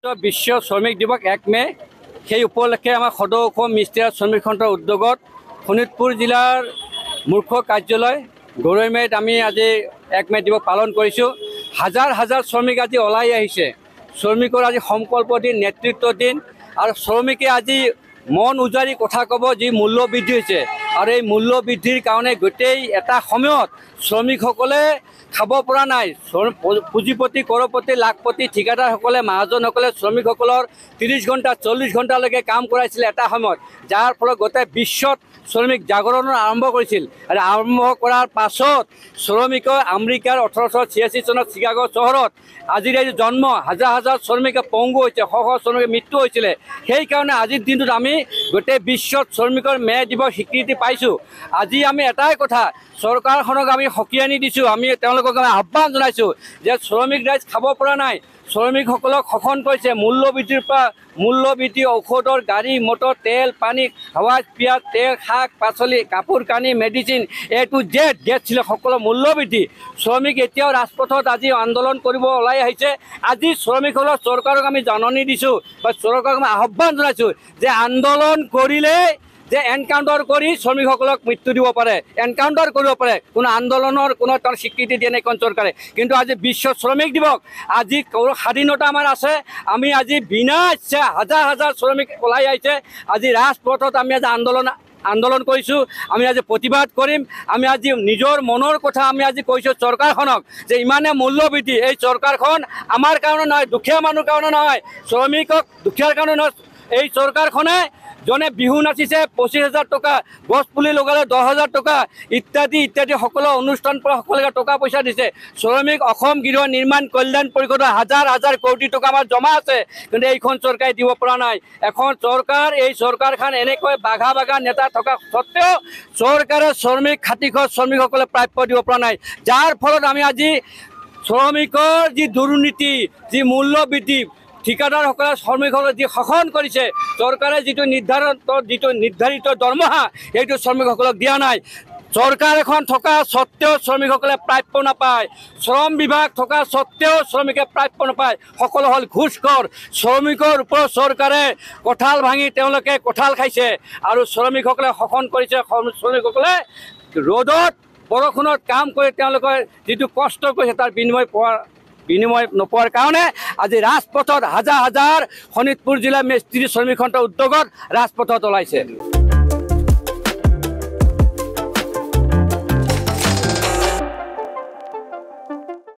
বিশ্ব শ্ৰমিক দিৱস 1 মে সেই উপলক্ষে আমাৰ সদৌ অসম মিস্ত্ৰী শ্ৰমিক সন্থাৰ উদ্যোগত শোণিতপুৰ জিলাৰ মুখ্য কাৰ্যালয় গৰৈমাৰীত আমি আজি 1 মে দিৱস পালন কৰিছোঁ। হাজাৰ হাজাৰ শ্ৰমিক আজি ওলাই আহিছে। শ্ৰমিকৰ আজি সংকল্প দিন, নেতৃত্ব দিন, আৰু শ্ৰমিকে আজি মন উজাৰি কথা ক'ব যি মূল্য বৃদ্ধি হৈছে, আৰু এই মূল্য বৃদ্ধিৰ কাৰণে গোটেই এটা সময়ত শ্ৰমিকসকলে খাব পৰা নাই। পুঁজিপতি, কৰপতি, লাখপতি, ঠিকাদাৰসকলে, মহাজনসকলে শ্ৰমিকসকলৰ 30 ঘণ্টা 40 ঘণ্টালৈকে কাম কৰাইছিল এটা সময়ত, যাৰ ফলত গোটেই বিশ্বত শ্ৰমিক জাগৰণ আৰম্ভ কৰিছিল। আৰু আৰম্ভ কৰাৰ পাছত শ্ৰমিকৰ আমেৰিকাৰ 1886 চনত চিকাগো চহৰত আজিৰ এই জন্ম, হাজাৰ হাজাৰ শ্ৰমিকে পংগু হৈছে, শ শ শ্ৰমিকৰ মৃত্যু হৈছিলে। সেইকাৰণে আজিৰ দিনটোত আমি গোটেই বিশ্বত শ্ৰমিকৰ মে দিৱস স্বীকৃতি পাইছোঁ। আজি আমি এটাই কথা চৰকাৰখনক আমি সকীয়ানি দিছোঁ, আমি তেওঁলোকক আমি আহ্বান জনাইছোঁ যে শ্ৰমিক ৰাইজ খাব পৰা নাই, শ্ৰমিকসকলক শোষণ কৰিছে। মূল্যবৃদ্ধিৰ পৰা মূল্যবৃদ্ধি, ঔষধৰ, গাড়ী মটৰ, তেল পানী, হাৱাজ, পিঁয়াজ, তেল, শাক পাচলি, কাপোৰ কানি, medicine, A to Z gas ছিল, সকলো মূল্যবৃদ্ধি। শ্ৰমিক এতিয়াও ৰাজপথত আজি আন্দোলন কৰিব ওলাই আহিছে। আজি শ্ৰমিকসকলৰ চৰকাৰক আমি জাননী দিছোঁ বা চৰকাৰক আমি আহ্বান জনাইছোঁ যে আন্দোলন কৰিলে যে এনকাউণ্টাৰ কৰি শ্ৰমিকসকলক মৃত্যু দিব পাৰে, এনকাউণ্টাৰ কৰিব পাৰে। কোনো আন্দোলনৰ কোনো তাৰ স্বীকৃতি দিয়া নাই এখন চৰকাৰে। কিন্তু আজি বিশ্ব শ্ৰমিক দিৱস, আজি স্বাধীনতা আমাৰ আছে। আমি আজি বিনা ইচ্ছা হাজাৰ হাজাৰ শ্ৰমিক ওলাই আহিছে। আজি ৰাজপথত আমি আজি আন্দোলন কৰিছোঁ, আমি আজি প্ৰতিবাদ কৰিম। আমি আজি নিজৰ মনৰ কথা আমি আজি কৈছোঁ চৰকাৰখনক যে ইমানে মূল্যবৃদ্ধি, এই চৰকাৰখন আমাৰ কাৰণে নহয়, দুখীয়া মানুহৰ কাৰণে নহয়, শ্ৰমিকক দুখীয়াৰ কাৰণে নহয়। এই চৰকাৰখনে জনে বিহু নাচিছে 25,000 টকা, গছ পুলি লগালে 10,000 টকা, ইত্যাদি ইত্যাদি সকলো অনুষ্ঠান পৰা সকলোকে টকা পইচা দিছে। শ্ৰমিক অসম গৃহ নিৰ্মাণ কল্যাণ পৰিষদৰ হাজাৰ হাজাৰ কোটি টকা আমাৰ জমা আছে, কিন্তু এইখন চৰকাৰে দিব পৰা নাই। এখন চৰকাৰ, এই চৰকাৰখন এনেকৈ বাঘা বাঘা নেতা থকা স্বত্তেও চৰকাৰে শ্ৰমিক খাতিখোৰ শ্ৰমিকসকলে প্ৰাপ্য দিব পৰা নাই। যাৰ ফলত আমি আজি শ্ৰমিকৰ যি দুৰ্নীতি, যি মূল্য বৃদ্ধি, ঠিকাদাৰসকলে শ্ৰমিকসকলে যি শোষণ কৰিছে, চৰকাৰে যিটো নিৰ্ধাৰিত দৰমহা সেইটো শ্ৰমিকসকলক দিয়া নাই। চৰকাৰ এখন থকা স্বত্তেও শ্ৰমিকসকলে প্ৰাপ্য নাপায়, শ্ৰম বিভাগ থকা স্বত্তেও শ্ৰমিকে প্ৰাপ্য নাপায়। সকলো হ'ল ঘোষখোৰ। শ্ৰমিকৰ ওপৰত চৰকাৰে কঁঠাল ভাঙি তেওঁলোকে কঁঠাল খাইছে, আৰু শ্ৰমিকসকলে শোষণ কৰিছে। শ্ৰমিকসকলে ৰ'দত বৰষুণত কাম কৰি তেওঁলোকে যিটো কষ্ট কৰিছে তাৰ বিনিময় নোপোৱাৰ কাৰণে আজি ৰাজপথত হাজাৰ হাজাৰ শোণিতপুৰ জিলা মিস্ত্ৰী শ্ৰমিক সন্থাৰ উদ্যোগত ৰাজপথত ওলাইছে।